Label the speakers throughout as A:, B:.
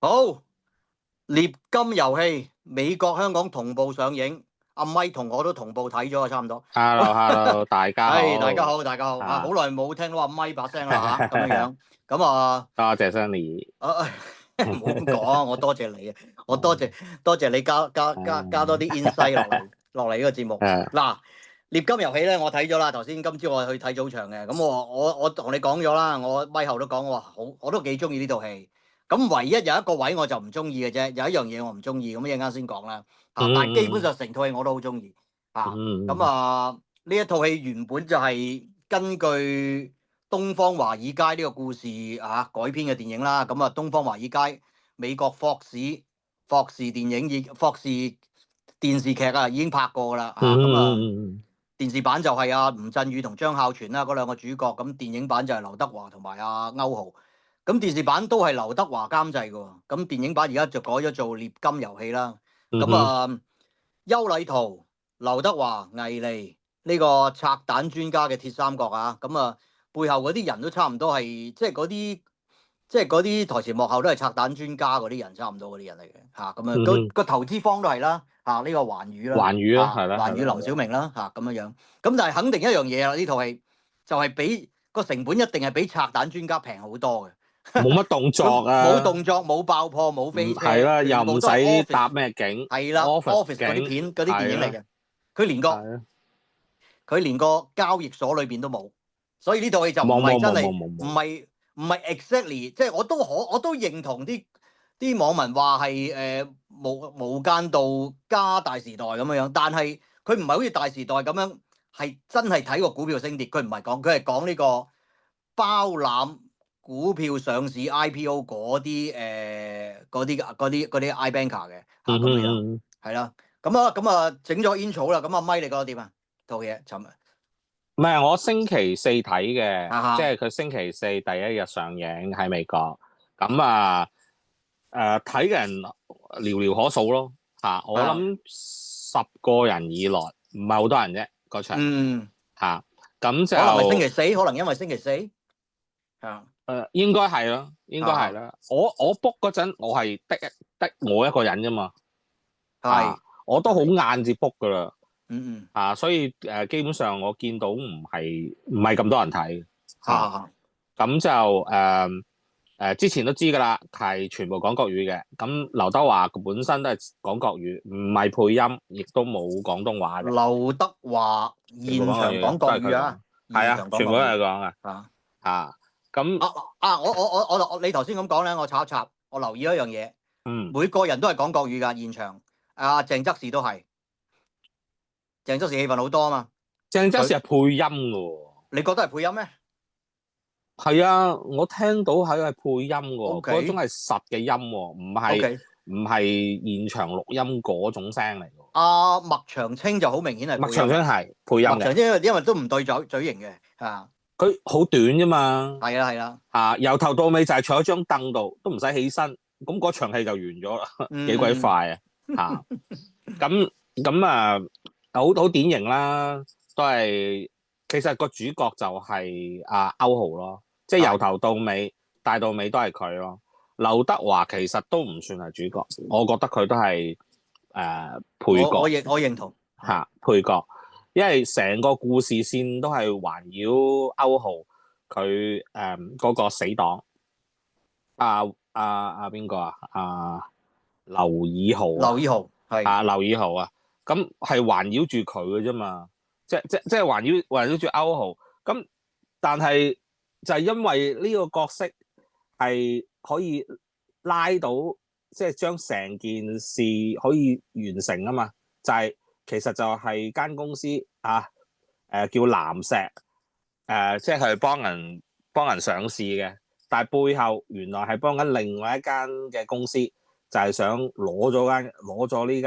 A: 好，獵金遊戲美國香港同步上映，阿咪同我都同步睇咗啊，差唔多。
B: Hello，大家好。
A: 大家好，大家好啊！好
B: 啊，
A: 耐冇聽到阿咪把聲啦嚇，咁樣樣。咁啊，
B: 多謝 Sunny。
A: 唔好咁講，我多謝你啊！我多謝你加多啲 insight 落嚟呢個節目。
B: 誒，
A: 嗱，獵金遊戲咧，我睇咗啦。頭先今朝我去睇早場嘅，咁我同你講咗啦，我咪後都講我話好，我都幾中意呢套戲。咁唯一有一個位我就唔中意嘅啫，有一樣嘢我唔中意，咁一陣間先講啦。但係基本
B: 嗯
A: 上成套戲我都好中意。咁
B: 嗯
A: 呢一套戲原本就係根據東方華爾街呢個故事改編嘅電影啦。咁東方華爾街美國霍士電視劇已經拍過啦。電視版就係吳鎮宇同張孝全啦，嗰兩個主角。咁電影版就係劉德華同埋歐豪。咁電視版都係劉德華監製嘅喎。咁電影版而家就改咗做《獵金遊戲》啦。咁邱禮濤、劉德華、倪妮呢個拆彈專家嘅鐵三角背後嗰啲人都差唔多係嗰啲台前幕後都係拆彈專家嗰啲人，差唔多嗰啲人嚟嘅個投資方都係啦呢個環宇啦
B: 環宇咯，係啦
A: 環宇林小明啦咁樣樣。咁但係肯定一樣嘢啦，呢套戲就係比個成本一定係比拆彈專家平好多嘅。
B: 冇乜動作啊，
A: 冇動作，冇爆破，冇飛車，
B: 係啦，又唔
A: 全部都係
B: 使
A: office。
B: 搭咩景
A: 係啦，office 嗰啲片嗰啲電影嚟嘅。佢連個佢連個交易所裏邊都冇，所以呢套戲就唔係真係唔係 exactly，即係我都認同啲網民話係無間道加大時代咁樣樣，但係佢唔係好似大時代咁樣係真係睇個股票升跌，佢唔係講，佢係講呢個包攬股票上市 IPO 嗰啲 iBanker 嘅咁樣，係啦。咁整咗 intro 啦，咁咪你覺得點啊？套嘢尋日
B: 唔係我星期四睇嘅，即
A: 哈
B: 係佢星期四第一日上映喺美國。咁睇嘅人寥寥可數咯我諗10個人以內，唔係好多人啫嗰場咁就
A: 可能係星期四，可能因為星期四
B: 應該係咯，應該係啦。我 book 嗰陣我係得我一個人啫嘛，我都好晏至 book 噶啦，所以基本上我見到唔係咁多人睇咁就之前都知噶啦，係全部講國語嘅。咁劉德華本身都係講國語，唔係配音，亦都冇廣東話嘅。
A: 劉德華現場講國語
B: 係啊，全部都係講嘅咁
A: 你頭先咁講咧，我插一插，我留意一樣嘢，每個人都係講國語㗎現場。鄭則仕都係，鄭則仕戲份好多啊嘛。
B: 鄭則仕係配音㗎，
A: 你覺得係配音咩？
B: 係啊，我聽到係配音喎，嗰種係實嘅音喎，唔係現場錄音嗰種聲嚟㗎。
A: 麥長青就好明顯係配音。
B: 麥長青係配音嘅。
A: 麥長青因為都唔對嘴型嘅
B: 佢好短啫嘛。
A: 係啦
B: 由頭到尾就係坐喺張凳度，都唔使起身，咁嗰場戲就完咗啦，幾鬼快啊！咁好典型啦，都係其實個主角就係歐豪咯，即係由頭到尾帶到尾都係佢咯。劉德華其實都唔算係主角，我覺得佢都係配角。
A: 我認同
B: 配角，因為成個故事線都係環繞歐豪佢嗰個死黨邊個劉以豪係劉以豪咁係環繞住佢嘅啫嘛，即係環繞住歐豪咁，但係就係因為呢個角色係可以拉到，即係將成件事可以完成啊嘛，就係其實就係間公司叫藍石即係幫人上市嘅，但係背後原來係幫緊另外一間嘅公司，就係想攞咗呢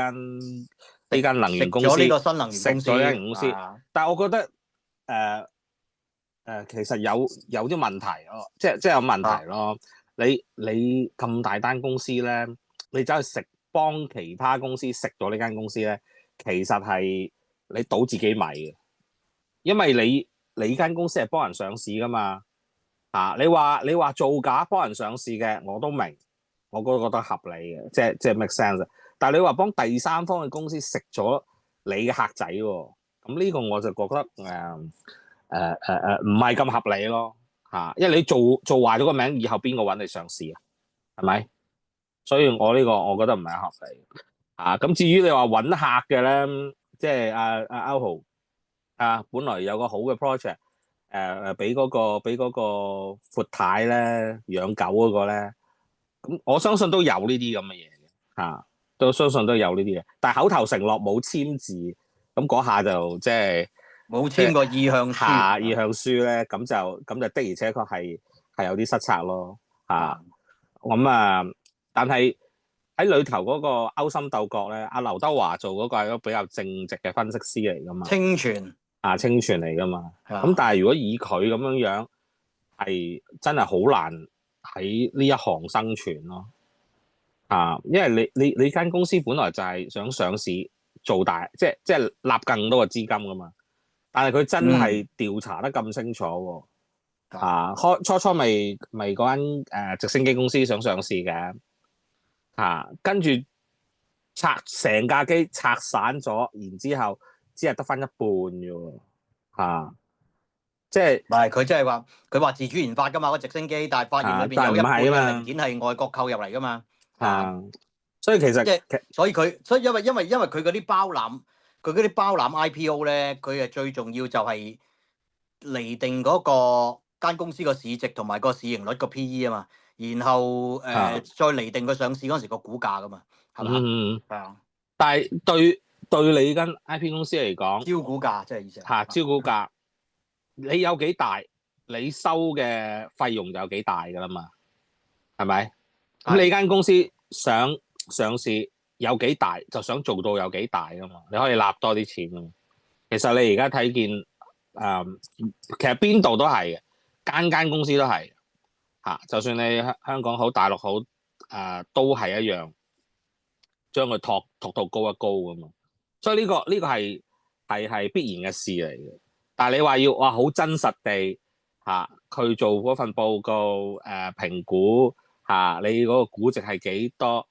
B: 間能源公司，
A: 食咗呢個新能源公司，
B: 食咗呢間公司。但係我覺得其實有啲問題咯，即係有問題咯。你咁大單公司咧，你走去幫其他公司食咗呢間公司咧，其實係你倒自己米嘅，因為你間公司係幫人上市噶嘛，你話造假幫人上市嘅我都明，我覺得合理嘅，即係 make sense。但係你話幫第三方嘅公司食咗你嘅客仔喎，咁呢個我就覺得唔係咁合理咯嚇，因為你做壞咗個名，以後邊個揾你上市啊？係咪？所以我呢個我覺得唔係合理嚇。咁至於你話揾客嘅咧，即係阿歐豪啊，本來有個好嘅 project。俾嗰個闊太咧養狗嗰個咧，咁我相信都有呢啲咁嘅嘢嘅嚇，都相信都有呢啲嘢，但係口頭承諾冇簽字，咁嗰下就即係
A: 冇簽過意向書，
B: 意向書咧，咁就的而且確係有啲失策咯嚇。咁但係喺裏頭嗰個勾心鬥角咧，阿劉德華做嗰個係一個比較正直嘅分析師嚟噶嘛，
A: 清泉。
B: 清泉嚟噶嘛，咁但係如果以佢咁樣係真係好難喺呢一行生存咯，因為你間公司本來就係想上市做大，即係納更多嘅資金噶嘛，但係佢真係調查得咁清楚喎，初初咪嗰間直升機公司想上市嘅，跟住成架機拆散咗，然之後只係得翻一半嘅喎，即係
A: 唔係佢即係話佢話自主研發噶嘛，個直升機，但係發現裏邊有一半嘅零件係外國購入嚟噶嘛，
B: 所以其實
A: 所以因為佢嗰啲包攬 IPO 咧，佢係最重要就係釐定嗰個間公司個市值同埋個市盈率個 PE 啊嘛，然後再釐定佢上市嗰時個股價噶嘛，係嘛？係啊。
B: 但係對你間 IP 公司嚟講，
A: 招股價即係意思
B: 招股價，你有幾大，你收嘅費用就有幾大噶啦嘛，係咪？咁你間公司想上市有幾大，就想做到有幾大噶嘛，你可以納多啲錢噶嘛。其實你而家睇見其實邊度都係嘅，間公司都係就算你香港好，大陸好，都係一樣，將佢托到高一高噶嘛。所以呢個係必然嘅事嚟嘅。但係你話要好真實地去做嗰份報告評估你嗰個估值係幾多？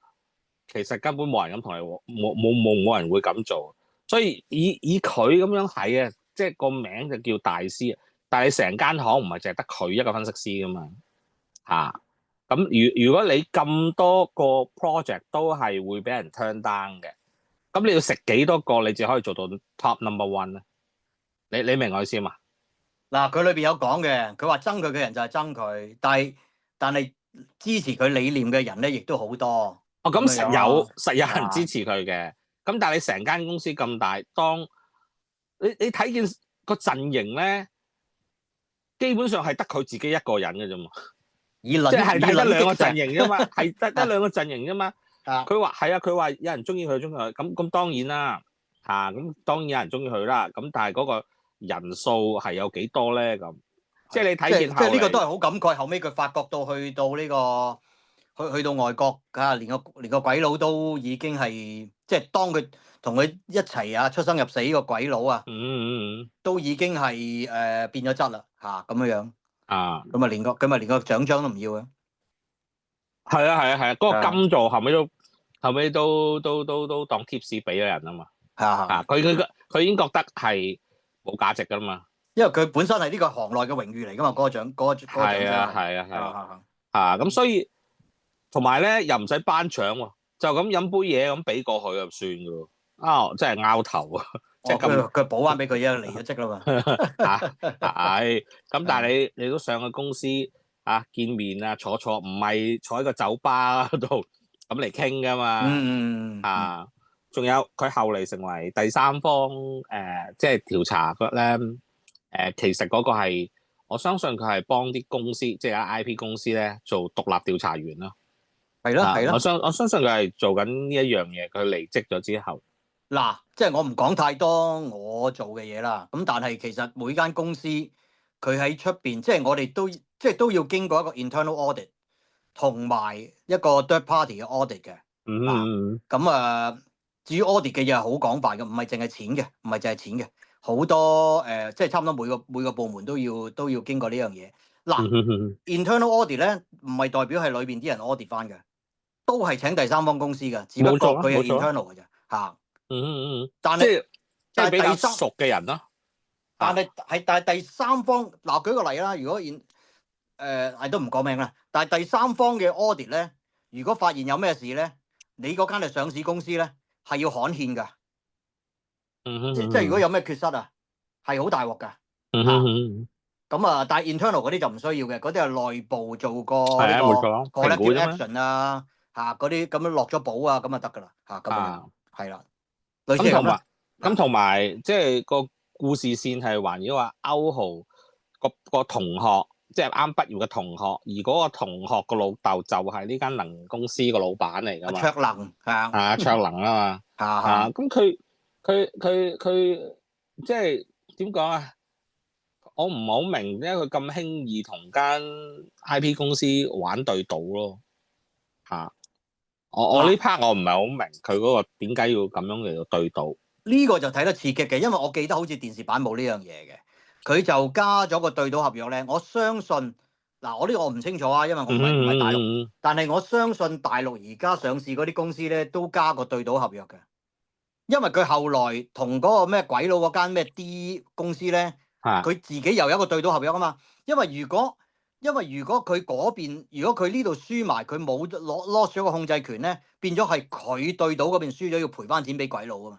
B: 其實根本冇人咁同你，冇人會咁做。所以以佢咁樣睇啊，即係個名就叫大師，但係你成間行唔係淨係得佢一個分析師噶嘛咁如果你咁多個 project 都係會俾人 turn down 嘅，咁你要食幾多個你至可以做到 top number one 咧？你明我意思嘛？
A: 嗱，佢裏邊有講嘅，佢話憎佢嘅人就係憎佢，但係支持佢理念嘅人咧，亦都好多。
B: 咁實有人支持佢嘅，咁但係你成間公司咁大，當你睇見個陣營咧，基本上係得佢自己一個人嘅啫嘛，即係得兩個陣營啫嘛，係得兩個陣營啫嘛。佢話係佢話有人中意佢，中意佢，咁當然啦，咁當然有人中意佢啦。咁但係嗰個人數係有幾多咧？咁即係你睇見
A: 即係呢個都係好感慨。後尾佢發覺到去到呢個去到外國連個鬼佬都已經係即係當佢同佢一齊出生入死個鬼佬都已經係變咗質啦咁樣樣咁啊連個獎章都唔要嘅。
B: 係啊，嗰個金座後尾都當 tips 俾咗人啊嘛。佢已經覺得係冇價值噶啦嘛。
A: 因為佢本身係呢個行內嘅榮譽嚟噶嘛，嗰個獎
B: 咁所以同埋咧又唔使頒獎喎，就咁飲杯嘢咁俾過去就算噶。真係拗頭啊！即係
A: 佢補翻俾佢離咗職啦嘛。
B: 咁但係你都上去公司見面坐唔係坐喺個酒吧嗰度咁嚟傾噶嘛。仲有佢後嚟成為第三方即係調查咧其實嗰個係我相信佢係幫啲公司即係 IP 公司咧做獨立調查員咯。
A: 係咯，
B: 我相信佢係做緊呢一樣嘢。佢離職咗之後，
A: 嗱，即係我唔講太多我做嘅嘢啦。咁但係其實每間公司佢喺出邊，即係我哋都要經過一個 internal audit 同埋一個 third party 嘅 audit 嘅。咁至於 audit 嘅嘢係好廣泛嘅，唔係淨係錢嘅，唔係淨係錢嘅，好多即係差唔多每個部門都要經過呢樣嘢。嗱，internal audit 咧唔係代表係裏邊啲人 audit 翻嘅。都係請第三方公司嘅，只不過佢係 internal 嘅啫嚇。但係
B: 即係比較熟嘅人咯。
A: 但係第三方嗱，舉個例啦，如果都唔講名啦，但係第三方嘅 audit 咧，如果發現有咩事咧，你嗰間係上市公司咧，係要刊憲㗎。即係如果有咩缺失啊，係好大鑊㗎。咁啊，但係 internal 嗰啲就唔需要嘅，嗰啲係內部做過呢個 corrective action 啊，嚇嗰啲咁樣落咗保啊，咁就得㗎啦，嚇咁樣係啦。
B: 咁同埋即係個故事線係環繞話歐豪個同學，即係啱畢業嘅同學，而嗰個同學個老豆就係呢間能源公司個老闆嚟㗎嘛。
A: 卓能
B: 卓能啊嘛。咁佢即係點講啊？我唔係好明點解佢咁輕易同間 IP 公司玩對賭咯。我呢 part 我唔係好明佢嗰個點解要咁樣嚟到對賭。
A: 呢個就睇得刺激嘅，因為我記得好似電視版冇呢樣嘢嘅，佢就加咗個對賭合約咧。我相信嗱，我呢個我唔清楚啊，因為我唔係大陸，但係我相信大陸而家上市嗰啲公司咧都加個對賭合約嘅，因為佢後來同嗰個咩鬼佬嗰間咩 D 公司咧，佢自己又有一個對賭合約啊嘛。因為如果佢嗰邊，如果佢呢度輸埋，佢冇攞咗個控制權咧，變咗係佢對賭嗰邊輸咗，要賠翻錢俾鬼佬啊嘛。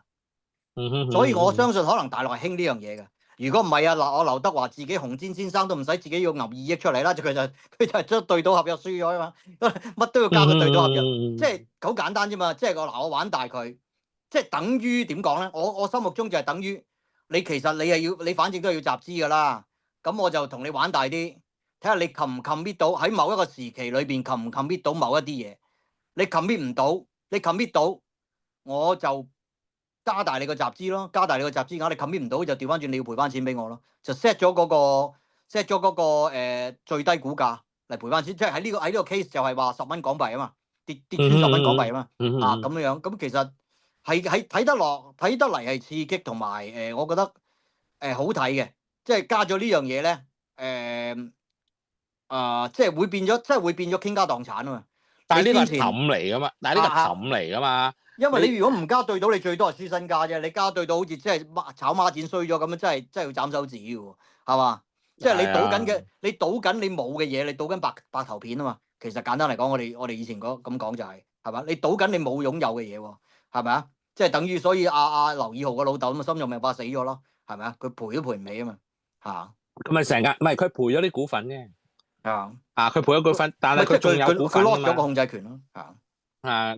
A: 所以我相信可能大陸係興呢樣嘢嘅。如果唔係啊，嗱，我劉德華自己紅毯先生都唔使自己要揞2億出嚟啦，佢就係將對賭合約輸咗啊嘛，乜都要加個對賭合約，即係好簡單啫嘛。即係我玩大佢，即係等於點講咧？我心目中就係等於你其實你反正都係要集資㗎啦，咁我就同你玩大啲，睇下你 commit 到喺某一個時期裏邊 commit 到某一啲嘢，你 commit 唔到，你 commit 到我就加大你個集資咯，加大你個集資額，你 commit 唔到就調翻轉，你要賠翻錢俾我咯，就 set 咗嗰個最低股價嚟賠翻錢，即係喺呢個 case 就係話10蚊港幣啊嘛，跌穿10蚊港幣啊嘛，咁樣咁其實係睇得嚟係刺激同埋我覺得好睇嘅，即係加咗呢樣嘢咧，即係會變咗傾家蕩產啊嘛，
B: 但係呢個係氹嚟㗎嘛，
A: 因為你如果唔加對賭，你最多係輸身家啫。你加對賭好似即係炒孖展衰咗咁樣，真係要斬手指嘅喎，係嘛？即係你賭緊嘅，你賭緊你冇嘅嘢，你賭緊白頭片啊嘛。其實簡單嚟講，我哋以前咁講就係嘛？你賭緊你冇擁有嘅嘢喎，係咪啊？即係等於所以劉以豪個老豆咁啊，心臟病發死咗咯，係咪啊？佢賠都賠唔起啊嘛，嚇。
B: 咁咪成日唔係佢賠咗啲股份啫，佢賠咗股份，但係
A: 佢
B: 仲有股份㗎嘛。
A: 佢 lost 咗個控制權咯，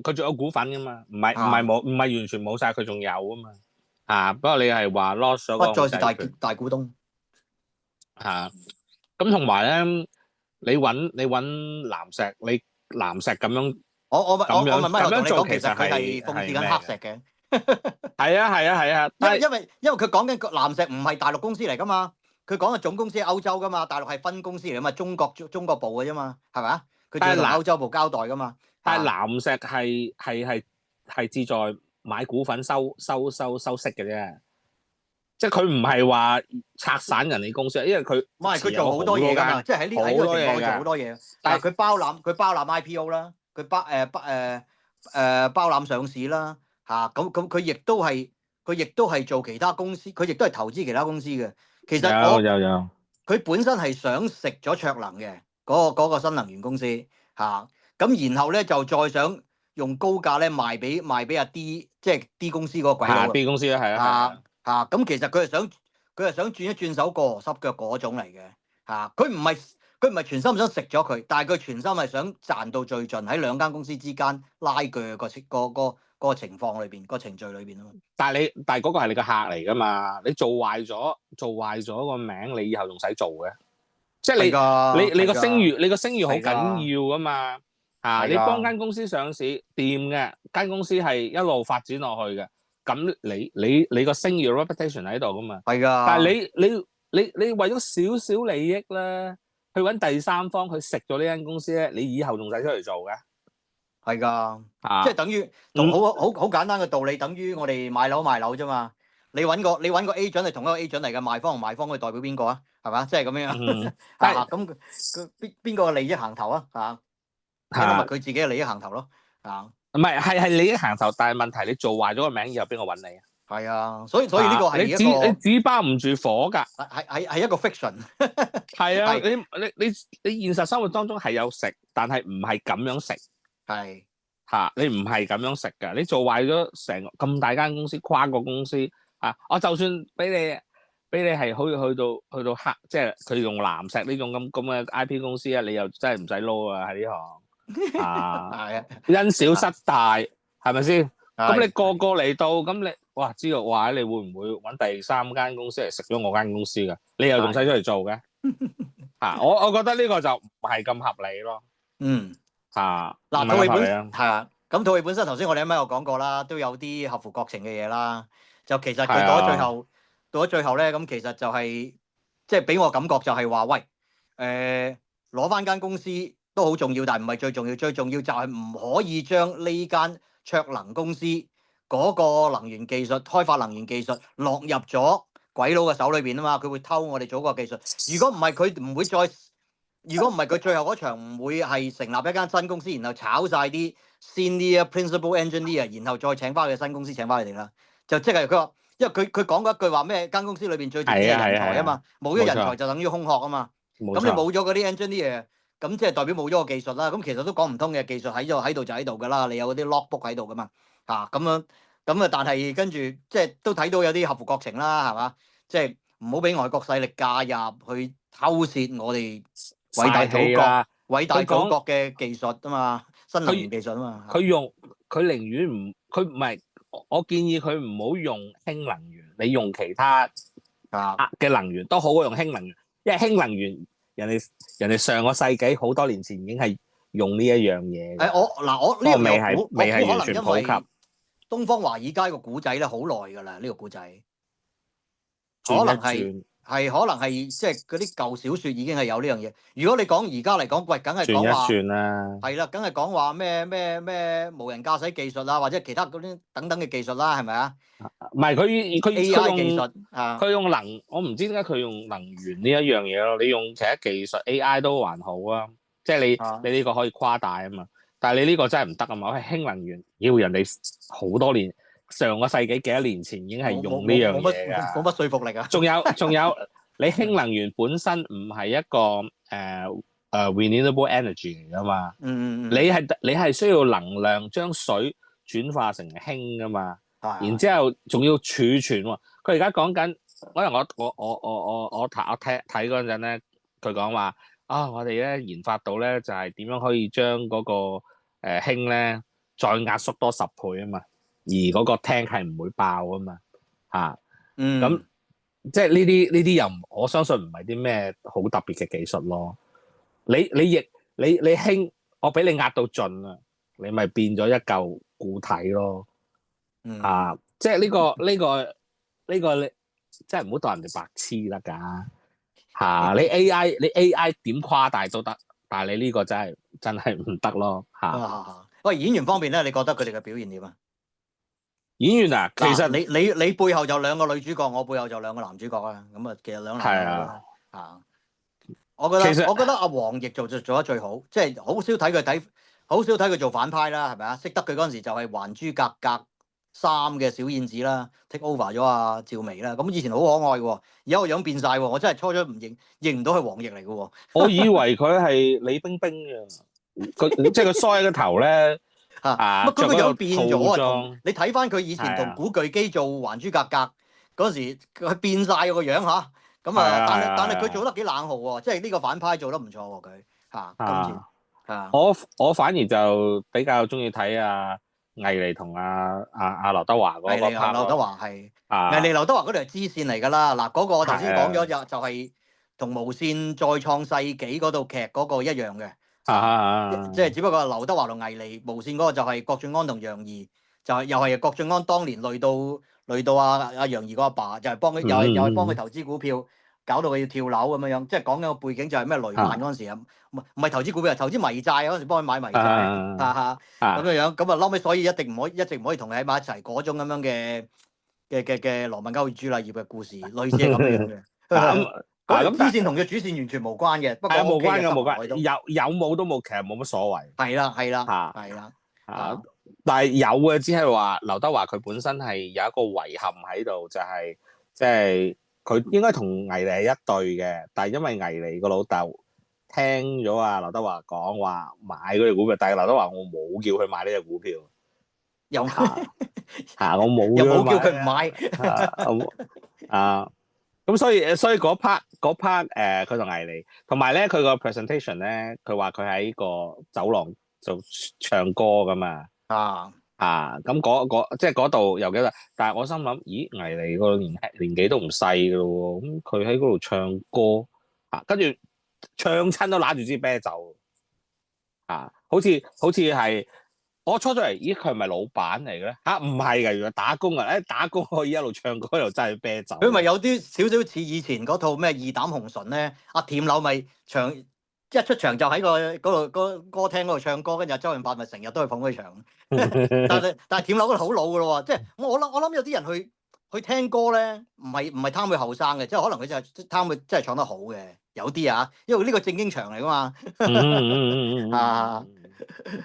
B: 佢仲有股份噶嘛？唔係完全冇晒，佢仲有啊嘛。不過你係話 lost 咗個控制權。
A: 不再是大股東。
B: 咁同埋咧，你揾藍石，你藍石咁樣，
A: 我問乜？
B: 咁樣做
A: 其實佢係諷刺緊黑石嘅。
B: 係啊。
A: 因為佢講緊藍石唔係大陸公司嚟噶嘛，佢講嘅總公司係歐洲噶嘛，大陸係分公司嚟噶嘛，中國部嘅啫嘛，係咪啊？佢就係歐洲部交代噶嘛。
B: 但係藍石係志在買股份收息嘅啫，即係佢唔係話拆散人哋公司，因為佢
A: 佢做好多嘢㗎嘛，即係喺呢個情況做好多嘢。但係佢包攬 IPO 啦，佢包攬上市啦，咁佢亦都係做其他公司，佢亦都係投資其他公司嘅。其實
B: 有
A: 佢本身係想食咗卓能嘅嗰個新能源公司咁然後咧就再想用高價咧賣俾阿 D， 即係 D 公司嗰個鬼佬。
B: D 公司啦，係啊。
A: 咁其實佢係想轉一轉手過河濕腳嗰種嚟嘅。佢唔係全心想食咗佢，但係佢全心係想賺到最盡，喺兩間公司之間拉鋸個情況裏邊，個程序裏邊啊嘛。
B: 但係嗰個係你個客嚟噶嘛？你做壞咗個名，你以後仲使做嘅？即係你個聲譽好緊要噶嘛？你幫間公司上市掂嘅，間公司係一路發展落去嘅，咁你個聲譽 reputation 喺度噶嘛？
A: 係㗎。但
B: 係你為咗少少利益咧，去揾第三方去食咗呢間公司咧，你以後仲使出嚟做嘅？
A: 係㗎。即係等於好簡單嘅道理，等於我哋買樓賣樓啫嘛。你揾個 agent 係同一個 agent 嚟嘅，賣方同賣方，佢代表邊個啊？係嘛？即係咁樣。咁邊個嘅利益行頭啊？因為佢自己嘅利益行頭咯。
B: 唔係你已經行頭，但係問題你做壞咗個名，以後邊個揾你啊？
A: 係啊，所以呢個係一個
B: 你紙包唔住火㗎。
A: 係一個 fiction。
B: 係啊，你現實生活當中係有食，但係唔係咁樣食。
A: 係
B: 你唔係咁樣食㗎。你做壞咗成個咁大間公司，跨國公司我就算俾你係好似去到黑，即係佢用藍石呢種咁嘅 IP 公司你又真係唔使撈啊喺呢行。因小失大，係咪先？咁你個嚟到，咁你知道話你會唔會揾第三間公司嚟食咗我間公司㗎？你又仲使出嚟做嘅？我覺得呢個就唔係咁合理咯。
A: 嗱，套戲本咁套戲本身頭先我哋啱啱有講過啦，都有啲合乎國情嘅嘢啦。就其實佢到咗最後咧，咁其實就係即係俾我感覺就係話，喂，攞翻間公司都好重要，但係唔係最重要，最重要就係唔可以將呢間卓能公司嗰個能源技術、開發能源技術落入咗鬼佬嘅手裏邊啊嘛，佢會偷我哋祖國技術。如果唔係佢唔會再，如果唔係佢最後嗰場唔會係成立一間新公司，然後炒晒啲 senior principal engineer，然後再請翻佢新公司請翻佢哋啦。就即係佢話，因為佢講過一句話咩？間公司裏邊最重要係人才啊嘛，冇咗人才就等於空殼啊嘛。咁你冇咗嗰啲 engineer，咁即係代表冇咗個技術啦。咁其實都講唔通嘅，技術喺度就喺度㗎啦。你有嗰啲 logbook 喺度㗎嘛。咁樣咁啊，但係跟住即係都睇到有啲合乎國情啦，係嘛？即係唔好俾外國勢力介入去偷竊我哋偉大祖國嘅技術啊嘛，新能源技術啊嘛。
B: 佢寧願佢唔係，我建議佢唔好用氫能源，你用其他嘅能源都好過用氫能源，因為氫能源人哋上個世紀好多年前已經係用呢一樣嘢。
A: 我呢個
B: 未係完全普及。
A: 東方華爾街個古仔咧好耐㗎啦，呢個古仔可能係即係嗰啲舊小説已經係有呢樣嘢。如果你講而家嚟講，喂，梗係講話
B: 轉啦，
A: 係啦，梗係講話咩無人駕駛技術啊，或者其他嗰啲等等嘅技術啦，係咪啊？
B: 唔係佢
A: AI 技術
B: 佢用我唔知點解佢用能源呢一樣嘢咯。你用其他技術 AI 都還好啊，即係你呢個可以誇大啊嘛。但係你呢個真係唔得啊嘛！我係氫能源，要人哋好多年，上個世紀幾多年前已經係用呢樣嘢㗎，
A: 冇乜說服力啊！
B: 仲有，你氫能源本身唔係一個renewable energy 嚟㗎嘛？你係需要能量將水轉化成氫㗎嘛？然之後仲要儲存喎。佢而家講緊，可能我睇嗰陣咧，佢講話我哋咧研發到咧就係點樣可以將嗰個氫咧再壓縮多10倍啊嘛，而嗰個 tank 係唔會爆啊嘛。咁即係呢啲又我相信唔係啲咩好特別嘅技術咯。你氫，我俾你壓到盡啊，你咪變咗一嚿固體咯。即係呢個你真係唔好當人哋白痴得㗎。你 AI 點誇大都得，但係你呢個真係唔得咯。
A: 喂，演員方面咧，你覺得佢哋嘅表現點啊？
B: 演員啊，其實
A: 你背後就兩個女主角，我背後就兩個男主角啊。咁啊，其實兩男啦。我覺得阿黃奕做得最好，即係好少睇佢做反派啦，係咪啊？識得佢嗰陣時就係《還珠格格3》嘅小燕子啦 ，take over 咗阿趙薇啦。咁以前好可愛喎，而家個樣變晒喎，我真係初初認唔到係黃奕嚟嘅喎。
B: 我以為佢係李冰冰嘅，即係佢梳喺個頭咧。
A: 佢個樣變咗啊！你睇翻佢以前同古巨基做《還珠格格》嗰陣時，佢變晒個樣嚇。咁但係佢做得幾冷酷喎，即係呢個反派做得唔錯喎佢今次
B: 我反而就比較中意睇倪妮同阿劉德華嗰個 part。
A: 劉德華係倪妮劉德華嗰條係支線嚟㗎啦。嗱，嗰個我頭先講咗就係同無線再創世紀嗰套劇嗰個一樣嘅。即係只不過劉德華同倪妮，無線嗰個就係郭晉安同楊怡，就係又係郭晉安當年累到阿楊怡個阿爸，就係幫佢又係幫佢投資股票，搞到佢要跳樓咁樣。即係講緊個背景就係咩雷曼嗰陣時啊，唔係投資股票，係投資迷債嗰陣時幫佢買迷債咁樣。咁啊後尾所以一直唔可以同佢喺埋一齊嗰種咁樣嘅羅密歐與朱麗葉嘅故事，類似係咁樣嘅。咁支線同佢主線完全無關嘅，不過
B: 無關，有冇都冇，其實冇乜所謂。
A: 係啦，
B: 但係有嘅只係話劉德華佢本身係有一個遺憾喺度，就係即係佢應該同倪妮係一對嘅，但係因為倪妮個老豆聽咗啊劉德華講話買嗰隻股票，但係劉德華我冇叫佢買呢隻股票，
A: 又
B: 我冇
A: 又冇叫佢唔買
B: 咁所以嗰 part 佢同倪妮，同埋咧佢個 presentation 咧，佢話佢喺個走廊就唱歌噶嘛。咁即係嗰度又幾多？但係我心諗，咦，倪妮個年紀都唔細噶咯，咁佢喺嗰度唱歌跟住唱親都揦住支啤酒好似係我初咗嚟，咦，佢係咪老闆嚟嘅咧？唔係㗎，原來打工啊！打工可以一路唱歌一路揸住啤酒。
A: 佢咪有啲少少似以前嗰套咩《義膽紅唇》咧？阿田柳咪一出場就喺嗰度歌廳嗰度唱歌，跟住周潤發咪成日都去捧佢場。但係田柳嗰度好老噶咯喎，即係我諗有啲人去聽歌咧，唔係貪佢後生嘅，即係可能佢就係貪佢真係唱得好嘅，有啲因為呢個正經場嚟噶嘛。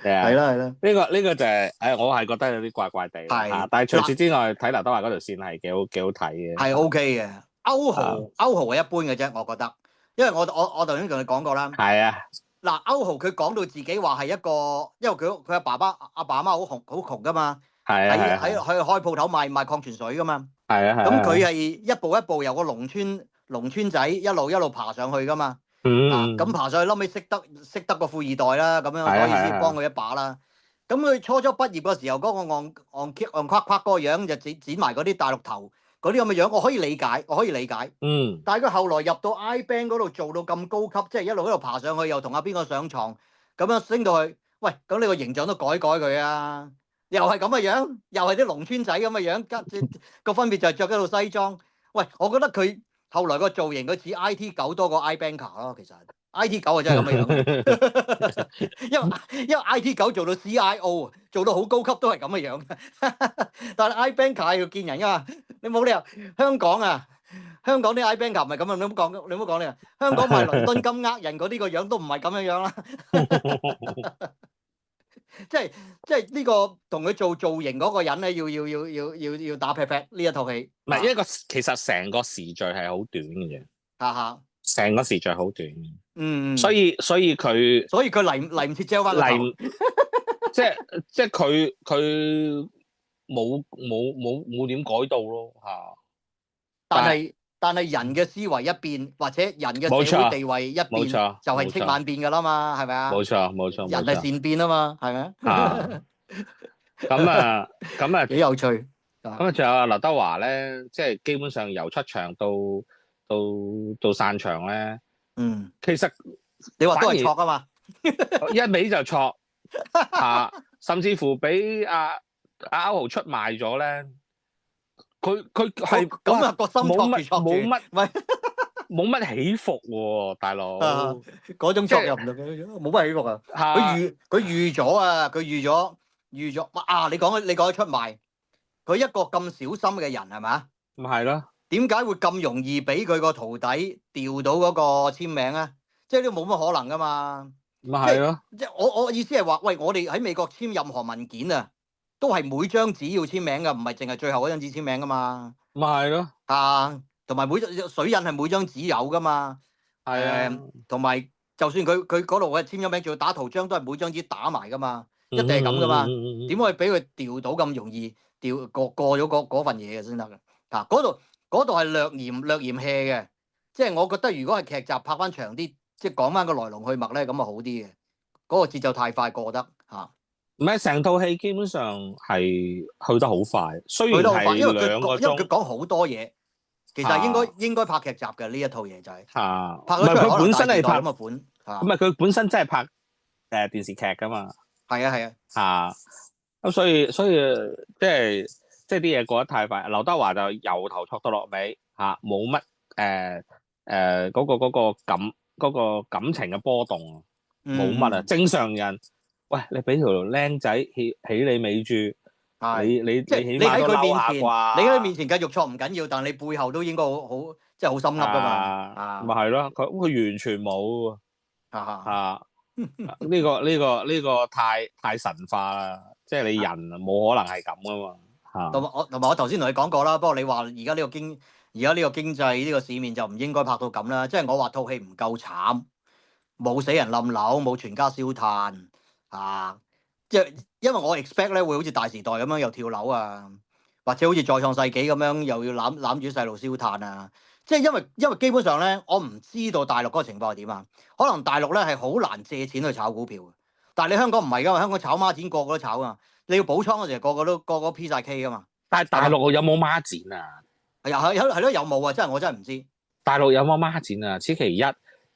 A: 係啦，呢
B: 個就係我係覺得有啲怪怪地。但係除此之外，睇劉德華嗰條線係幾好睇嘅。
A: 係 OK 嘅。歐豪係一般嘅啫，我覺得，因為我頭先同你講過啦。
B: 係啊。
A: 嗱，歐豪佢講到自己話係一個，因為佢阿爸阿媽好窮噶嘛。喺開鋪頭賣礦泉水噶嘛。咁佢係一步一步由個農村仔一路爬上去噶嘛。咁爬上去，後尾識得個富二代啦，咁樣可以先幫佢一把啦。咁佢初畢業嘅時候，嗰個戇夸夸嗰個樣就剪埋嗰啲大陸頭嗰啲咁嘅樣，我可以理解。但係佢後來入到 iBank 嗰度做到咁高級，即係一路喺度爬上去，又同阿邊個上床，咁樣升到去。喂，咁你個形象都改佢啊！又係咁嘅樣，又係啲農村仔咁嘅樣，個分別就係着嗰套西裝。喂，我覺得佢後來個造型佢似 IT 狗多過 iBanker 咯，其實 IT 狗啊真係咁嘅樣。因為 IT 狗做到 CIO 做到好高級都係咁嘅樣，但係 iBanker 要見人噶嘛，你冇理由香港啲 iBanker 唔係咁啊！你唔好講呢個，香港賣倫敦金呃人嗰啲個樣都唔係咁樣啦。即係呢個同佢做造型嗰個人咧，要打劈劈呢一套戲。
B: 唔係一個，其實成個時序係好短嘅啫。成個時序好短。所以佢
A: 嚟唔切借翻嚟，
B: 即係佢冇點改到咯
A: 但係人嘅思維一變，或者人嘅社會地位一變，就係戚晚變噶啦嘛，係咪啊？
B: 冇錯。
A: 人係善變啊嘛，係咪啊？
B: 咁
A: 幾有趣。
B: 咁仲有劉德華咧，即係基本上由出場到散場咧。其實
A: 你話都係錯啊嘛，
B: 一味就錯甚至乎俾阿歐豪出賣咗咧。佢係
A: 咁啊，個心
B: 冇乜起伏喎，大佬。
A: 嗰種錯又唔同嘅，冇乜起伏啊。佢預咗啊，佢預咗你講出賣，佢一個咁小心嘅人係咪？
B: 咪係咯。
A: 點解會咁容易俾佢個徒弟調到嗰個簽名啊？即係呢個冇乜可能噶嘛。
B: 咪係咯。
A: 即係我意思係話，喂，我哋喺美國簽任何文件啊，都係每張紙要簽名噶，唔係淨係最後嗰張紙簽名噶嘛。
B: 咪係咯。
A: 同埋水印係每張紙有噶嘛。同埋就算佢嗰度嘅簽咗名，仲要打圖章，都係每張紙打埋噶嘛，一定係咁噶嘛。點可以俾佢調到咁容易過咗嗰份嘢嘅先得嘅？嗰度係略嫌 hea 嘅，即係我覺得如果係劇集拍翻長啲，即係講翻個來龍去脈咧，咁啊好啲嘅。嗰個節奏太快過得
B: 唔係成套戲基本上係去得好快，雖然係
A: 因為
B: 2個鐘，
A: 因為佢講好多嘢，其實應該拍劇集嘅呢一套嘢就係拍
B: 唔係佢本身係拍
A: 咁嘅款
B: 唔係佢本身真係拍電視劇噶嘛。
A: 係啊。
B: 咁所以即係啲嘢過得太快。劉德華就由頭錯到落尾冇乜嗰個感情嘅波動，冇乜啊。正常人，喂，你俾條僆仔起你尾注，你起碼都嬲下啩？
A: 你喺佢面前繼續錯唔緊要，但你背後都應該好即係好心噏噶嘛。
B: 咪係咯，佢完全冇呢個太神化啦，即係你人冇可能係咁噶嘛嚇。
A: 同埋我頭先同你講過啦，不過你話而家呢個經濟呢個市面就唔應該拍到咁啦，即係我話套戲唔夠慘，冇死人冧樓，冇全家燒炭啊！即係因為我 expect 咧會好似大時代咁樣又跳樓啊，或者好似再創世紀咁樣又要攬住細路燒炭啊！即係因為基本上咧，我唔知道大陸嗰個情況係點啊。可能大陸咧係好難借錢去炒股票，但係你香港唔係㗎嘛，香港炒孖展個個都炒啊！你要補倉嗰時候個個 P 晒 K 㗎嘛。
B: 但係大陸有冇孖展啊？
A: 係咯，有冇啊？我真係唔知。大
B: 陸有冇孖展啊？此其一，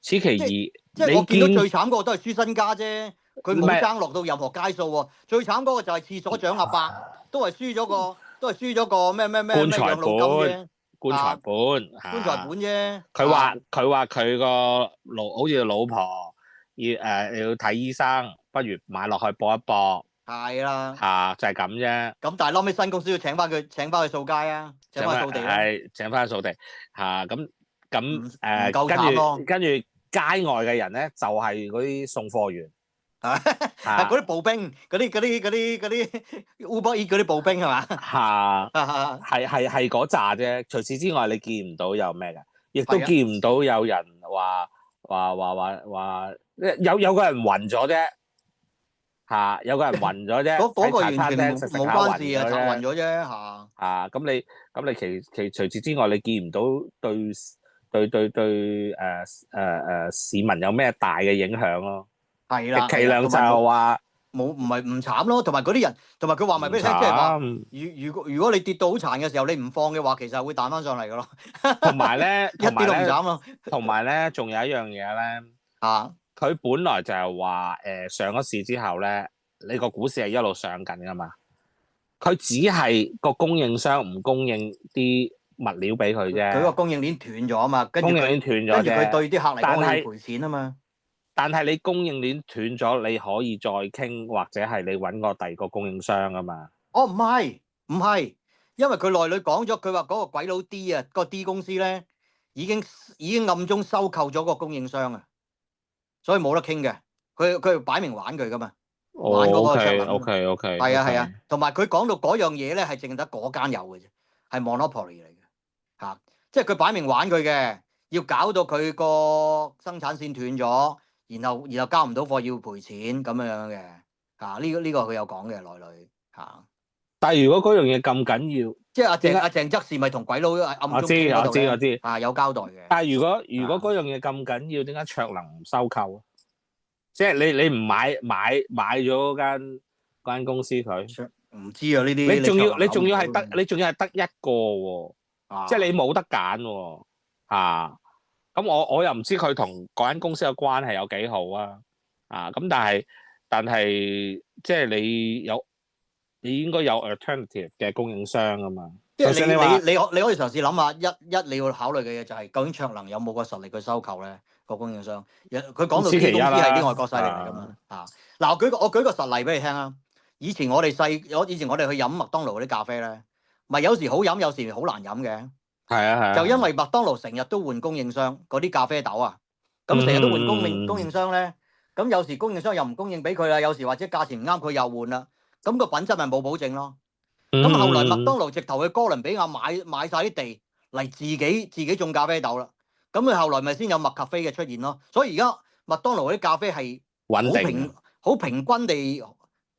B: 此其二。
A: 即係我見到最慘嗰個都係輸身家啫，佢冇爭落到任何街數喎。最慘嗰個就係廁所長阿伯，都係輸咗個咩養老金啫。棺材本啫。
B: 佢話佢個好似老婆要睇醫生，不如買落去搏一搏。
A: 係啦。
B: 就係咁啫。
A: 咁但係後尾新公司要請翻佢掃街啊，請翻掃地啦。
B: 係請翻掃地咁
A: 夠慘咯。
B: 跟住街外嘅人咧，就係嗰啲送貨員。
A: 嗰啲步兵，嗰啲 Uber Eats 嗰啲步兵係嘛？
B: 係嗰扎啫。除此之外，你見唔到有咩㗎？亦都見唔到有人話有個人暈咗啫。有個人暈咗啫。
A: 嗰個完全冇關事啊，暈咗啫。
B: 咁你其除此之外，你見唔到對市民有咩大嘅影響咯？
A: 係啦，
B: 極其量就話
A: 唔慘咯，同埋嗰啲人，同埋佢話咪俾你聽，即係話如果你跌到好殘嘅時候，你唔放嘅話，其實會彈翻上嚟噶咯。
B: 同埋咧，
A: 一啲都唔慘咯。
B: 同埋咧，仲有一樣嘢咧，佢本來就係話上咗市之後咧，你個股市係一路上緊噶嘛，佢只係個供應商唔供應啲物料俾佢啫。
A: 佢個供應鏈斷咗啊嘛，跟住佢對啲客嚟講要賠錢啊嘛。
B: 但係你供應鏈斷咗，你可以再傾，或者係你揾個第二個供應商啊嘛。
A: 哦，唔係，因為佢內裏講咗，佢話嗰個鬼佬 D 啊，個 D 公司咧已經暗中收購咗個供應商啊，所以冇得傾嘅。佢擺明玩佢噶嘛，玩嗰個出
B: OK。
A: 係啊，同埋佢講到嗰樣嘢咧係淨得嗰間有嘅啫，係 monopoly 嚟嘅即係佢擺明玩佢嘅，要搞到佢個生產線斷咗。然後交唔到貨要賠錢咁樣嘅呢個佢有講嘅內裏
B: 但係如果嗰樣嘢咁緊要，
A: 即係阿鄭則仕咪同鬼佬暗中傾嗰度
B: 我知
A: 有交代嘅。
B: 但係如果嗰樣嘢咁緊要，點解卓能唔收購啊？即係你唔買咗間公司佢？
A: 唔知啊呢啲。
B: 你仲要係得一個喎，即係你冇得揀喎咁我又唔知佢同嗰間公司嘅關係有幾好咁但係即係你應該有 alternative 嘅供應商啊嘛。
A: 即係你可以嘗試諗下，你要考慮嘅嘢就係究竟卓能有冇個實力去收購咧個供應商？佢講到啲公司係啲外國勢力嚟㗎嘛嗱，我舉個實例俾你聽啊。以前我哋去飲麥當勞嗰啲咖啡咧，咪有時好飲，有時好難飲嘅。
B: 係
A: 就因為麥當勞成日都換供應商，嗰啲咖啡豆咁成日都換供應商咧，咁有時供應商又唔供應俾佢啦，有時或者價錢唔啱佢又換啦，咁個品質咪冇保證咯。咁後來麥當勞直頭去哥倫比亞買晒啲地嚟自己種咖啡豆啦，咁佢後來咪先有麥咖啡嘅出現咯。所以而家麥當勞嗰啲咖啡係好平均地，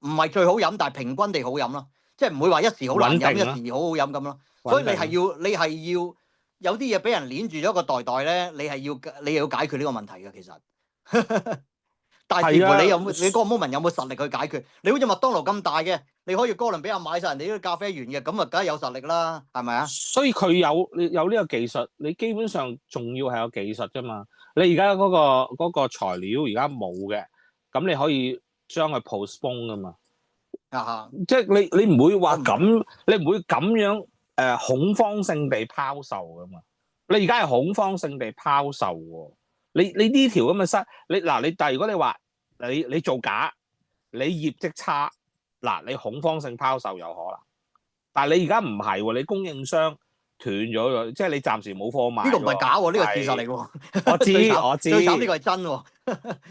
A: 唔係最好飲，但係平均地好飲咯，即係唔會話一時好難飲，一時好好飲咁咯。所以你係要有啲嘢俾人鏈住咗個袋咧，你係要解決呢個問題嘅其實。但係似乎你嗰個 moment 有冇實力去解決？你好似麥當勞咁大嘅，你可以哥倫比亞買晒人哋啲咖啡園嘅，咁啊梗係有實力啦，係咪啊？
B: 所以佢有呢個技術，你基本上仲要係有技術啫嘛。你而家嗰個材料而家冇嘅，咁你可以將佢 postpone 噶嘛。即係你唔會話咁，你唔會咁樣。恐慌性地拋售噶嘛？你而家係恐慌性地拋售喎。你呢條咁嘅但係如果你話你做假，你業績差，你恐慌性拋售有可能。但係你而家唔係喎，你供應商斷咗，即係你暫時冇貨賣。
A: 呢個唔係假喎，呢個事實嚟喎。
B: 我知我知，
A: 最慘呢個係真喎。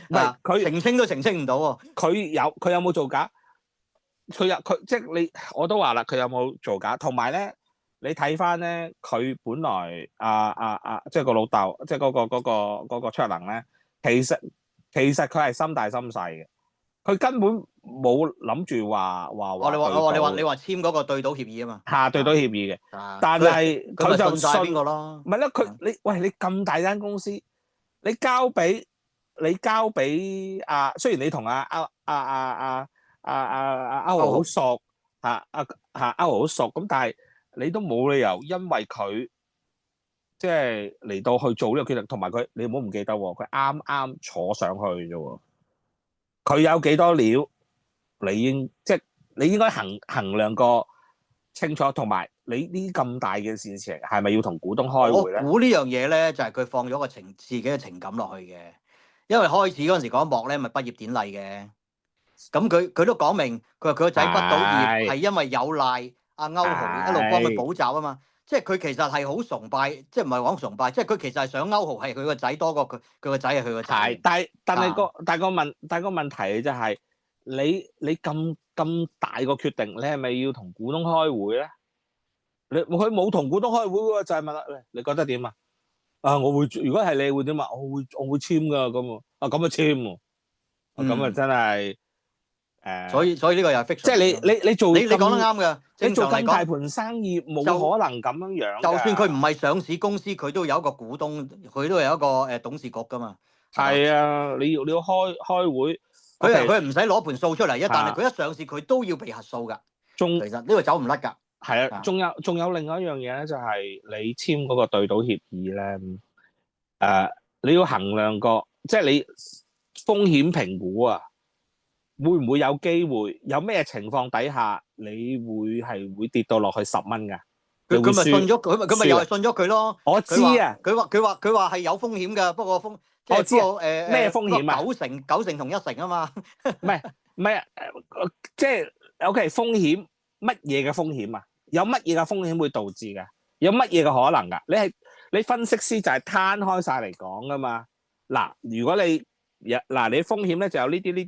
B: 唔係佢
A: 澄清都澄清唔到喎。
B: 佢有冇做假？佢即係你我都話啦，佢有冇做假？同埋咧，你睇翻咧，佢本來即係個老豆，即係嗰個卓能咧，其實佢係心大心細嘅，佢根本冇諗住話
A: 你話簽嗰個對賭協議啊嘛。
B: 下對賭協議嘅，但係佢就信
A: 邊個咯？
B: 唔係咯？你咁大間公司，你交俾雖然你同歐豪好熟歐豪好熟咁，但係你都冇理由因為佢即係嚟到去做呢個決定，同埋佢你唔好唔記得喎，佢啱啱坐上去啫喎，佢有幾多料，你應該衡量過清楚，同埋你呢咁大嘅事情係咪要同股東開會咧？
A: 我估呢樣嘢咧就係佢放咗個自己嘅情感落去嘅，因為開始嗰陣時嗰一幕咧咪畢業典禮嘅，咁佢都講明佢話佢個仔畢到業係因為有賴阿歐豪一路幫佢補習啊嘛，即係佢其實係好崇拜，即係唔係講崇拜，即係佢其實係想歐豪係佢個仔多過佢個仔係佢個仔。係，
B: 但係個問題就係你咁大個決定，你係咪要同股東開會咧？佢冇同股東開會喎，就係問啦，你覺得點啊？我會，如果係你會點啊？我會簽噶咁啊，咁啊簽喎，咁啊真係
A: 所以呢個又係 fiction。
B: 即係你做
A: 你講得啱㗎，
B: 你做咁大盤生意冇可能咁樣。
A: 就算佢唔係上市公司，佢都有一個股東，佢都有一個董事局㗎嘛。
B: 係啊，你要開會，
A: 佢唔使攞盤數出嚟，但係佢一上市佢都要被核數㗎。其實呢個走唔甩㗎。
B: 係啊，仲有另外一樣嘢咧，就係你簽嗰個對賭協議咧，你要衡量過，即係你風險評估啊，會唔會有機會？有咩情況底下你會跌到落去10蚊㗎？
A: 佢咪信咗佢咪又係信咗佢咯？
B: 我知啊，
A: 佢話係有風險㗎，不過
B: 我知咩風險啊
A: ？9成同1成啊嘛。
B: 唔係即係 OK 風險，乜嘢嘅風險啊？有乜嘢嘅風險會導致嘅？有乜嘢嘅可能㗎？你分析師就係攤開晒嚟講㗎嘛。嗱，如果你風險咧就有呢啲你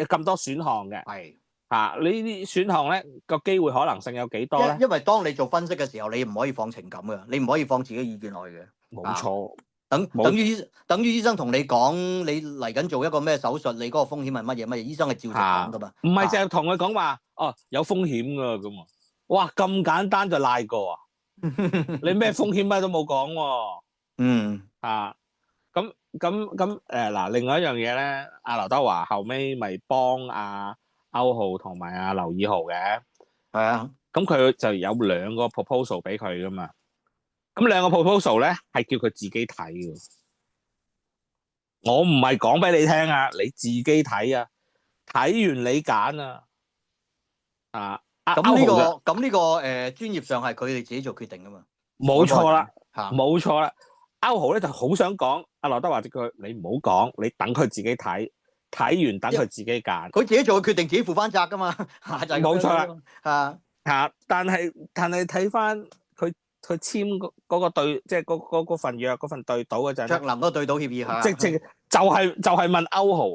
B: 咁多選項嘅。係呢啲選項咧個機會可能性有幾多咧？
A: 因為當你做分析嘅時候，你唔可以放情感㗎，你唔可以放自己意見落去嘅。
B: 冇錯。
A: 等於醫生同你講，你嚟緊做一個咩手術，你嗰個風險係乜嘢？醫生係照直講㗎嘛。
B: 唔係淨係同佢講話有風險㗎咁啊！哇，咁簡單就賴過啊！你咩風險乜都冇講喎。咁另外一樣嘢咧，阿劉德華後尾咪幫阿歐豪同埋阿劉以豪嘅。
A: 係啊。
B: 咁佢就有2個 proposal 俾佢噶嘛。咁2個 proposal 咧係叫佢自己睇嘅。我唔係講俾你聽啊，你自己睇啊，睇完你揀啊。
A: 咁呢個專業上係佢哋自己做決定噶嘛？
B: 冇錯啦，冇錯啦。歐豪咧就好想講，阿劉德華佢你唔好講，你等佢自己睇，睇完等佢自己揀。
A: 佢自己做嘅決定，自己負翻責噶嘛？就係
B: 冇錯啦。但係睇翻佢簽嗰個對，即係嗰份約嗰份對賭嗰陣，
A: 卓能嗰個對賭協議
B: 直情就係問歐豪，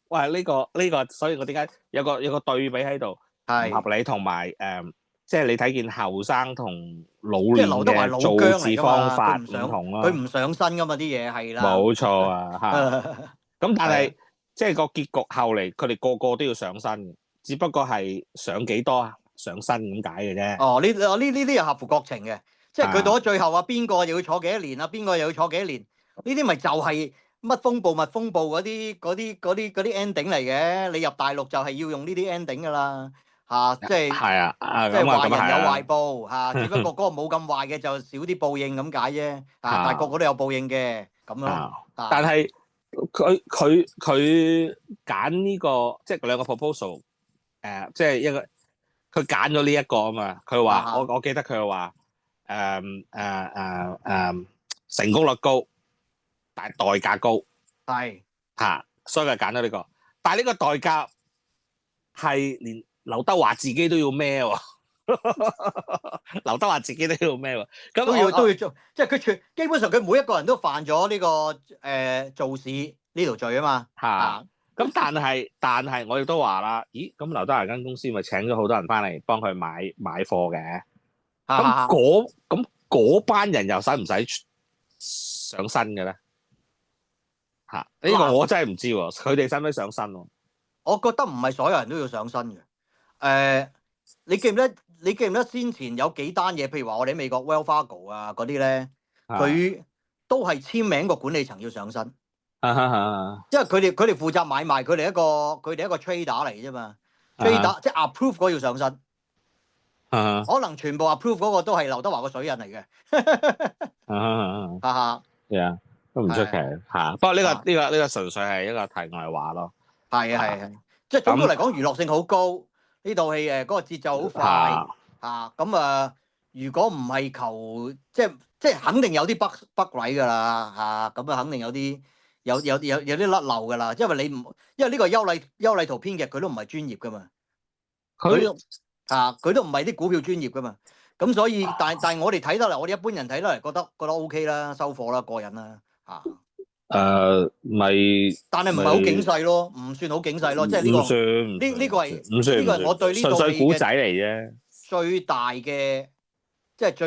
B: 喂呢個，所以我點解有個對比喺度？唔合理，同埋即係你睇見後生同老年嘅做事方法唔同咯。
A: 佢唔上身噶嘛啲嘢係啦。
B: 冇錯啊，咁但係即係個結局後嚟，佢哋個個都要上身嘅，只不過係上幾多上身咁解嘅啫。
A: 呢啲又合乎國情嘅，即係佢到咗最後邊個又要坐幾多年啊？邊個又要坐幾多年？呢啲咪就係乜風暴嗰啲 ending 嚟嘅。你入大陸就係要用呢啲 ending 噶啦。即係即係壞人有壞報只不過嗰個冇咁壞嘅就少啲報應咁解啫。但係個個都有報應嘅咁咯。
B: 但係佢揀呢個即係2個 proposal，即係一個佢揀咗呢一個啊嘛。佢話我記得佢話成功率高，但係代價高。係所以佢揀咗呢個，但係呢個代價係連劉德華自己都要孭喎。劉德華自己都要咩喎？咁
A: 都要做，即係佢基本上佢每一個人都犯咗呢個造市呢條罪啊嘛。
B: 咁但係我亦都話啦，咦？咁劉德華間公司咪請咗好多人翻嚟幫佢買貨嘅。咁嗰班人又使唔使上身嘅咧？呢個我真係唔知喎，佢哋使唔使上身喎？
A: 我覺得唔係所有人都要上身嘅。你記唔記得先前有幾單嘢？譬如話我哋喺美國 Wells Fargo 啊嗰啲咧，佢都係簽名個管理層要上身。因為佢哋負責買賣，佢哋一個 trader 嚟啫嘛。trader 即係 approve 嗰個要上身。可能全部 approve 嗰個都係劉德華個水印嚟嘅。
B: 都唔出奇嚇。不過呢個純粹係一個題外話咯。
A: 係，即係總括嚟講，娛樂性好高。呢套戲嗰個節奏好快咁如果唔係求即係肯定有啲北位㗎啦咁肯定有啲甩漏㗎啦。因為呢個優麗圖編劇佢都唔係專業㗎嘛。佢都唔係啲股票專業㗎嘛。咁所以但係我哋睇得嚟，我哋一般人睇得嚟覺得 OK 啦，收貨啦，過癮啦但係唔係好警世咯，唔算好警世咯，即係呢個呢個係我對呢套戲
B: 純粹古仔嚟啫。
A: 最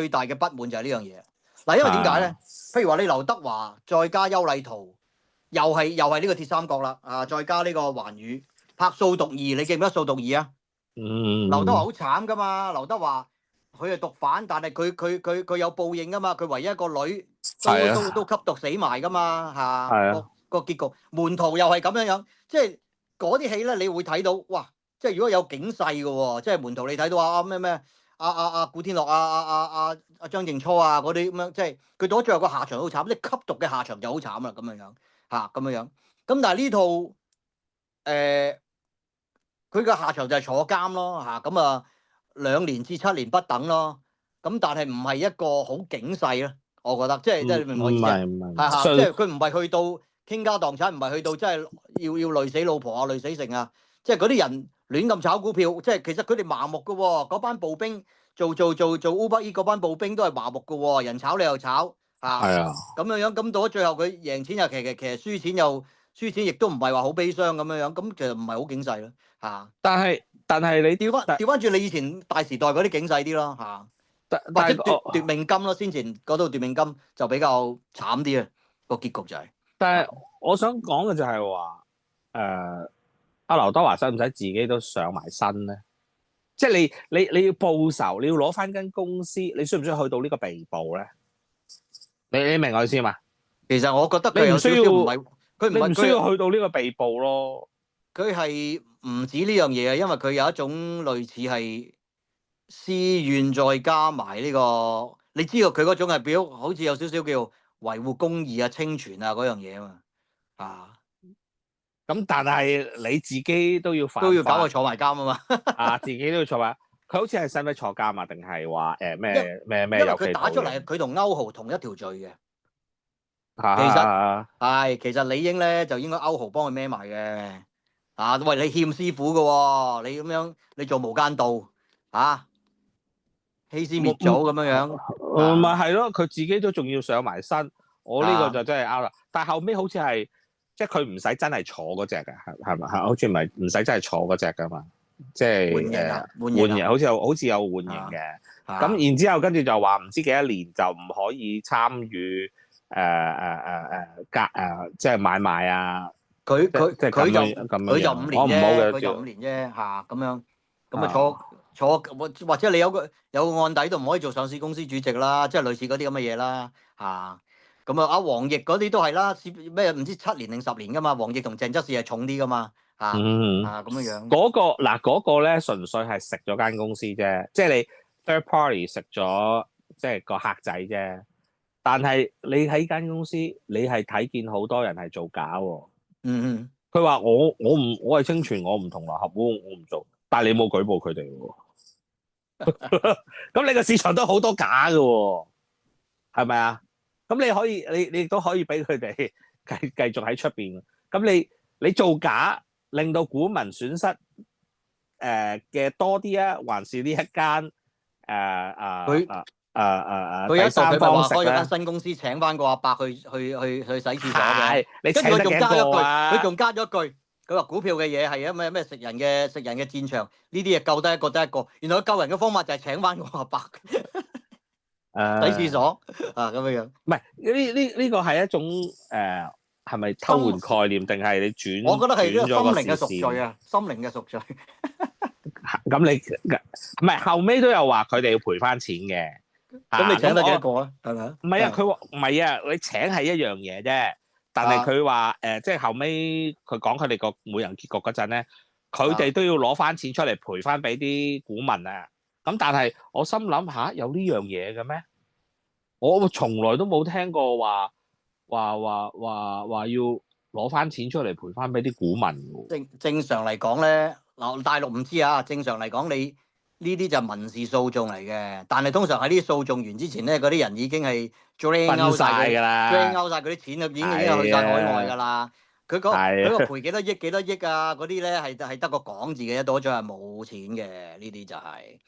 A: 大嘅不滿就係呢樣嘢。嗱，因為點解咧？譬如話你劉德華再加邱禮濤，又係呢個鐵三角啦再加呢個環宇拍《掃毒2》，你記唔記得《掃毒2》啊？劉德華好慘噶嘛，劉德華佢係毒販，但係佢有報應噶嘛，佢唯一一個女都吸毒死埋噶嘛個結局。門徒又係咁樣，即係嗰啲戲咧，你會睇到哇！即係如果有警世嘅喎，即係門徒你睇到咩古天樂張靜初嗰啲咁樣，即係佢到最後個下場好慘，即係吸毒嘅下場就好慘啦咁樣。咁但係呢套佢嘅下場就係坐監咯咁2年至7年不等咯。咁但係唔係一個好警世咯，我覺得即係你明唔明我意思？即係佢唔係去到傾家蕩產，唔係去到真係要累死老婆累死剩即係嗰啲人亂咁炒股票，即係其實佢哋麻木嘅喎。嗰班步兵做 Uber Eats 嗰班步兵都係麻木嘅喎，人炒你又炒咁樣，咁到咗最後佢贏錢又其實輸錢亦都唔係話好悲傷咁樣，咁其實唔係好警世咯
B: 但係你
A: 調翻轉你以前大時代嗰啲警世啲咯或者奪命金咯，先前嗰度奪命金就比較慘啲個結局就係。
B: 但係我想講嘅就係話阿劉德華使唔使自己都上埋身咧？即係你要報仇，你要攞翻間公司，你需唔需要去到呢個地步咧？你明我意思嘛？
A: 其實我覺得佢有少少唔係，佢唔
B: 需要去到呢個地步咯。
A: 佢係唔止呢樣嘢因為佢有一種類似係私怨再加埋呢個，你知道佢嗰種係好似有少少叫維護公義清泉嗰樣嘢啊嘛
B: 咁但係你自己都要搞
A: 佢坐埋監啊
B: 嘛自己都要坐埋。佢好似係使唔使坐監定係話咩？因為
A: 佢打出嚟，佢同歐豪同一條罪嘅。其實理應咧就應該歐豪幫佢孭埋嘅。喂，你欠師傅嘅喎，你咁樣你做無間道欺師滅祖咁樣。
B: 咪係咯，佢自己都仲要上埋身。我呢個就真係啱啦。但係後尾好似係。即係佢唔使真係坐嗰隻嘅，係咪？好似唔使真係坐嗰隻㗎嘛。即係換型，好似有換型嘅。咁然之後跟住就話唔知幾多年就唔可以參與即係買賣
A: 佢就5年啫，佢就5年啫咁樣。咁坐或者你有個案底都唔可以做上市公司主席啦，即係類似嗰啲咁嘅嘢啦咁阿黃奕嗰啲都係啦，咩唔知7年定10年噶嘛？黃奕同鄭則仕係重啲噶嘛？咁樣。
B: 嗰個咧純粹係食咗間公司啫，即係你 third party 食咗即係個客仔啫。但係你喺間公司，你係睇見好多人係做假喎。佢話我係清泉，我唔同流合污，我唔做。但係你冇舉報佢哋喎。咁你個市場都好多假㗎喎，係咪啊？咁你可以，你亦都可以俾佢哋繼續喺出邊。咁你造假，令到股民損失嘅多啲啊，還是呢一間
A: 佢有一度佢咪話開咗間新公司請翻個阿伯去洗廁所嘅，
B: 跟
A: 住佢仲加一句，佢仲加咗一句，佢話股票嘅嘢係咩食人嘅戰場，呢啲嘢救得一個得一個，原來佢救人嘅方法就係請翻個阿伯洗廁所咁樣。
B: 唔係呢個係一種係咪偷換概念定係你轉？
A: 我覺得係呢個心靈嘅贖罪啊，心靈嘅贖罪。
B: 咁你唔係後尾都有話佢哋要賠翻錢嘅。
A: 咁你請得幾多個啊？係咪啊？
B: 唔係啊，佢話唔係啊，你請係一樣嘢啫。但係佢話即係後尾佢講佢哋個每人結局嗰陣咧，佢哋都要攞翻錢出嚟賠翻俾啲股民啊。咁但係我心諗下，有呢樣嘢嘅咩？我從來都冇聽過話要攞翻錢出嚟賠翻俾啲股民。
A: 正常嚟講咧，嗱大陸唔知啊。正常嚟講，你呢啲就係民事訴訟嚟嘅。但係通常喺呢啲訴訟完之前咧，嗰啲人已經係 drain out 晒㗎啦 ，drain out 晒嗰啲錢啊，已經去晒海外㗎啦。佢個賠幾多億幾多億啊？嗰啲咧係得個講字嘅，到咗係冇錢嘅。呢啲就係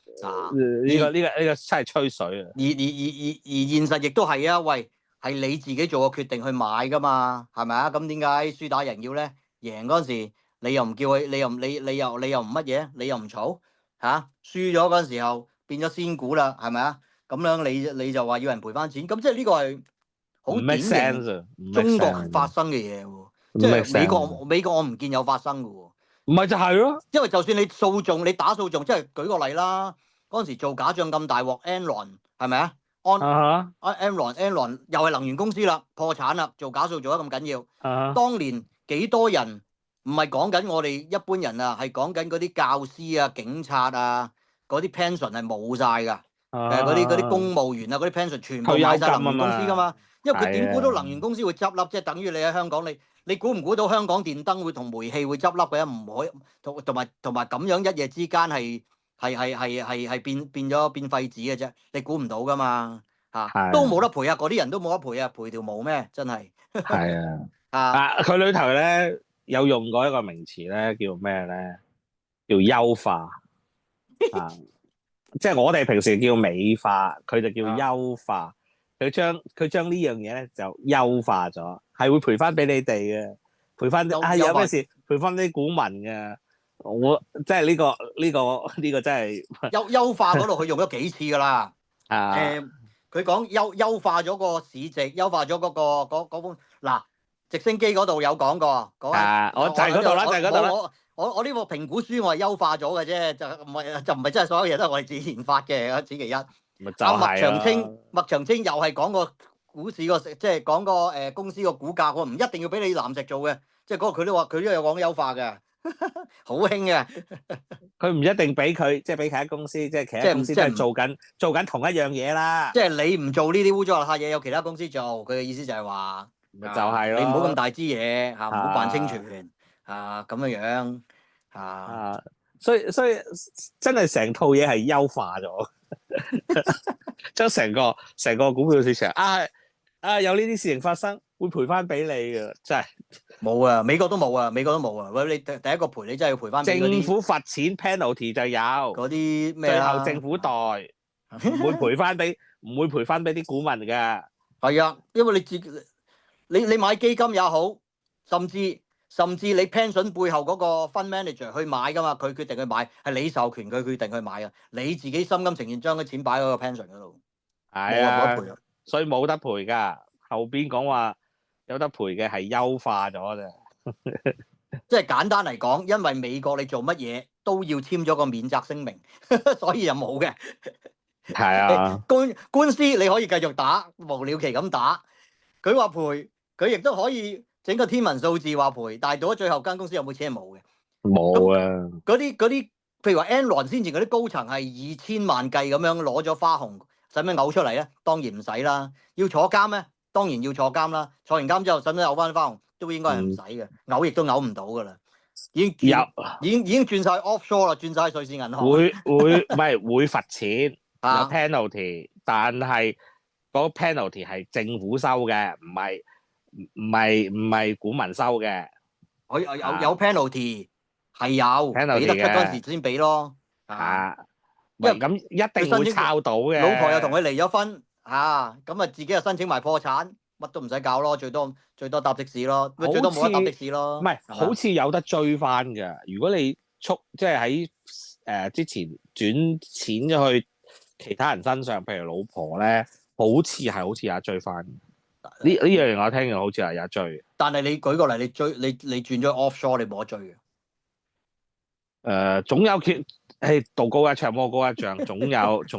B: 呢個真係吹水啊！
A: 而現實亦都係啊，喂，係你自己做個決定去買㗎嘛，係咪啊？咁點解輸打贏要咧？贏嗰陣時你又唔叫佢，你又唔乜嘢？你又唔嘈嚇？輸咗嗰陣時候變咗仙股啦，係咪啊？咁樣你就話要人賠翻錢，咁即係呢個係好典型中國發生嘅嘢喎。即係美國我唔見有發生嘅喎。
B: 唔係就係咯，
A: 因為就算你訴訟，你打訴訟，即係舉個例啦，嗰陣時做假帳咁大鑊 ，Enron 係咪啊？Enron 又係能源公司啦，破產啦，做假數做得咁緊要。當年幾多人唔係講緊我哋一般人啊，係講緊嗰啲教師啊、警察啊，嗰啲 pension 係冇晒㗎。嗰啲公務員啊，嗰啲 pension 全部買晒能源公司㗎嘛。因為佢點估到能源公司會執笠？即係等於你喺香港，你估唔估到香港電燈會同煤氣會執笠嘅？唔可以，同埋咁樣一夜之間係變廢紙嘅啫。你估唔到㗎嘛？都冇得賠啊！嗰啲人都冇得賠啊！賠條毛咩？真係。
B: 係佢裏頭咧有用過一個名詞咧，叫咩咧？叫優化即係我哋平時叫美化，佢就叫優化。佢將呢樣嘢咧就優化咗，係會賠翻俾你哋嘅，賠翻有咩事賠翻啲股民嘅。我即係呢個真係
A: 優化嗰度，佢用咗幾次㗎啦。佢講優化咗個市值，優化咗嗰本嗱直升機嗰度有講過。
B: 我就係嗰度啦，就係嗰度啦。
A: 我呢個評估書我係優化咗嘅啫，就唔係真係所有嘢都係我哋自己研發嘅。此其一。麥長青又係講個股市即係講個公司個股價，我唔一定要俾你藍石做嘅，即係嗰個佢都有講優化嘅，好興嘅。
B: 佢唔一定俾佢，即係俾其他公司，即係其他公司都係做緊同一樣嘢啦。
A: 即係你唔做呢啲污糟邋遢嘢，有其他公司做。佢嘅意思就係話，
B: 就係咯，
A: 你唔好咁大支嘢嚇，唔好扮清泉咁樣
B: 所以真係成套嘢係優化咗。將成個股票市場有呢啲事情發生，會賠翻俾你嘅，真係
A: 冇啊！美國都冇啊！喂，你第一個賠你真係要賠翻俾
B: 政府罰錢 penalty 就有
A: 嗰啲咩
B: 最後政府代唔會賠翻俾啲股民嘅。
A: 係啊，因為你買基金也好，甚至你 pension 背後嗰個 fund manager 去買噶嘛，佢決定去買，係你授權佢決定去買啊，你自己心甘情願將啲錢擺喺個 pension 嗰度，
B: 係啊，冇得賠啊，所以冇得賠噶。後邊講話有得賠嘅係優化咗啫，
A: 即係簡單嚟講，因為美國你做乜嘢都要簽咗個免責聲明，所以就冇嘅。
B: 係啊，
A: 官司你可以繼續打，無了期咁打，佢話賠，佢亦都可以。整個天文數字話賠，但係到咗最後間公司有冇錢係冇嘅，
B: 冇啊！
A: 嗰啲譬如話 Enron 先前嗰啲高層係2000萬計咁樣攞咗花紅，使唔使嘔出嚟咧？當然唔使啦。要坐監咩？當然要坐監啦。坐完監之後使唔使嘔翻花紅？都應該係唔使嘅，嘔亦都嘔唔到噶啦。已經轉晒 offshore 啦，轉晒瑞士銀行。
B: 會罰錢有 penalty，但係嗰個 penalty 係政府收嘅，唔係股民收嘅，
A: 有 penalty 係有，俾得出嗰陣時先俾咯。
B: 因為咁一定會抄到嘅。
A: 老婆又同佢離咗婚嚇，咁啊自己又申請埋破產，乜都唔使搞咯，最多搭的士咯，最多冇得搭的士咯。
B: 唔係，好似有得追翻嘅。如果你即係喺之前轉錢咗去其他人身上，譬如老婆咧，好似有得追翻。呢樣嘢我聽嘅好似係有得追。但係
A: 你舉個例，你轉咗 offshore，你冇得追嘅。
B: 總有道高一尺魔高一丈，總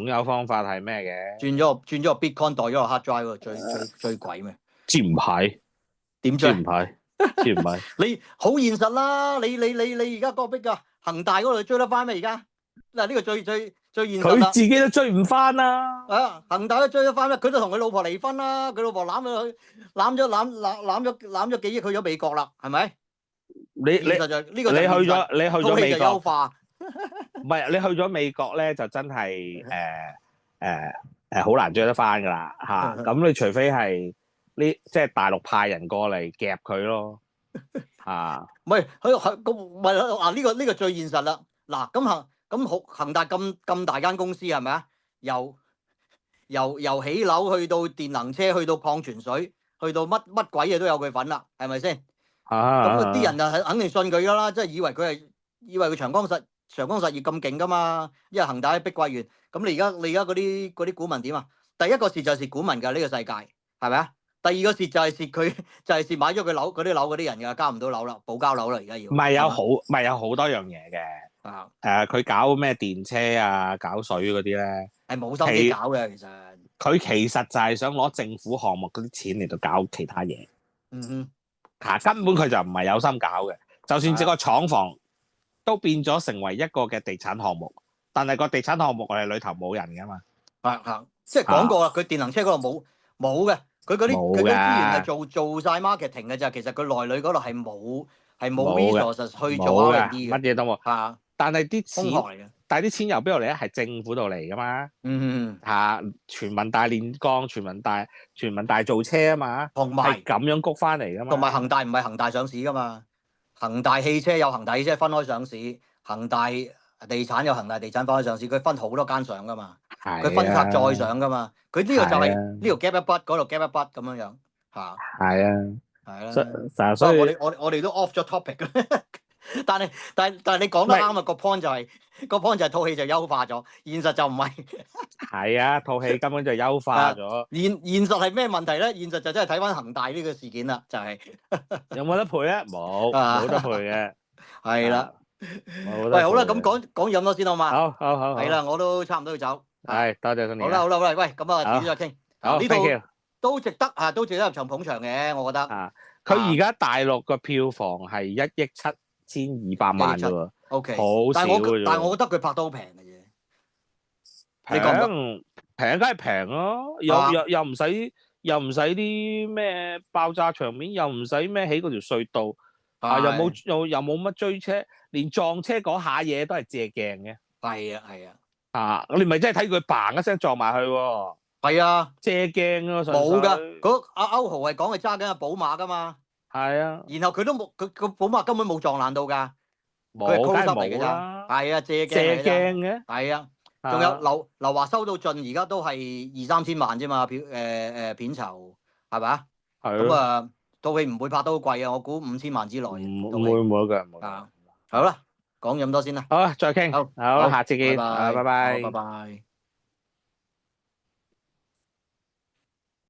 B: 有方法係咩嘅？
A: 轉咗個 Bitcoin 代咗個 hard drive 喎，最鬼咩？
B: 知唔係？點追？知唔係？知唔係？
A: 你好現實啦！你而家嗰個逼㗎恒大嗰度追得翻咩？而家嗱呢個最現實啦。
B: 佢自己都追唔翻啦。
A: 啊，恒大都追得翻咩？佢就同佢老婆離婚啦，佢老婆攬咗幾億去咗美國啦，係咪？
B: 你去咗美國？
A: 優化。
B: 唔係你去咗美國咧，就真係好難追得翻噶啦嚇。咁你除非係即係大陸派人過嚟夾佢咯嚇。
A: 唔係唔係啊？呢個最現實啦。嗱咁恒大咁大間公司係咪啊？由起樓去到電能車，去到礦泉水，去到乜鬼嘢都有佢份啦，係咪先？咁啲人就肯定信佢噶啦，即係以為佢長江實業咁勁噶嘛。因為恒大喺碧桂園，咁你而家嗰啲股民點啊？第一個蝕就係蝕股民㗎，呢個世界係咪啊？第二個蝕就係蝕佢，就係蝕買咗佢樓嗰啲人㗎，交唔到樓啦，補交樓啦，而家要。唔係
B: 有好多樣嘢嘅。佢搞咩電車啊，搞水嗰啲咧，
A: 係冇心機搞嘅。其實
B: 佢其實就係想攞政府項目嗰啲錢嚟到搞其他嘢。根本佢就唔係有心搞嘅。就算整個廠房都變咗成為一個嘅地產項目，但係個地產項目我哋裏頭冇人㗎嘛。
A: 即係講過啦，佢電能車嗰度冇嘅，佢嗰啲資源係做晒 marketing 嘅咋。其實佢內裏嗰度係冇 resources 去做 R&D 嘅，
B: 乜嘢都冇。但係啲錢由邊度嚟咧？係政府度嚟㗎嘛。全民大煉鋼，全民大造車啊嘛。同埋係咁樣谷翻嚟㗎嘛。同埋恒大唔係恒大上市㗎嘛。恒大汽車有恒大汽車分開上市，恒大地產有恒大地產分開上市，佢分好多間上㗎嘛。佢分拆再上㗎嘛。佢呢個就係呢度 gap 一筆，嗰度 gap 一筆咁樣嚇。係啦。所以我哋都 off 咗 topic 啦。但係你講得啱啊！個 point 就係套戲就優化咗，現實就唔係。係啊，套戲根本就優化咗。現實係咩問題咧？現實就真係睇翻恒大呢個事件啦，就係有冇得賠啊？冇得賠嘅。
A: 係啦。喂，好啦，咁講咁多先好嘛？好。係啦，我都差唔多要走。係，多謝你。好啦，喂，咁啊，遲啲再傾。呢套都值得入場捧場嘅，我覺得。
B: 佢而家大陸個票房係1億7,200萬啫喎
A: ，OK，
B: 好少嘅啫。
A: 但係我覺得佢拍得好平嘅啫。
B: 平梗係平咯，又唔使啲咩爆炸場面，又唔使咩起嗰條隧道，又冇乜追車，連撞車嗰下嘢都係借鏡嘅。
A: 係啊。
B: 你咪真係睇佢嘭一聲撞埋去喎。係
A: 啊，
B: 借鏡咯，
A: 冇㗎。阿歐豪係講係揸緊個寶馬㗎嘛。
B: 係啊。
A: 然後佢都冇，佢個寶馬根本冇撞爛到㗎。
B: 佢係
A: close up 嚟㗎咋。係啊，借鏡嘅。係啊。仲有劉華收到盡，而家都係2-3千萬啫嘛，片酬係咪啊？係。咁啊，套戲唔會拍得好貴啊，我估5千萬之內。
B: 唔會嘅。
A: 好啦，講咁多先啦。
B: 好，再傾。好，下次見。
A: 拜拜。
B: 拜拜。
A: 拜拜。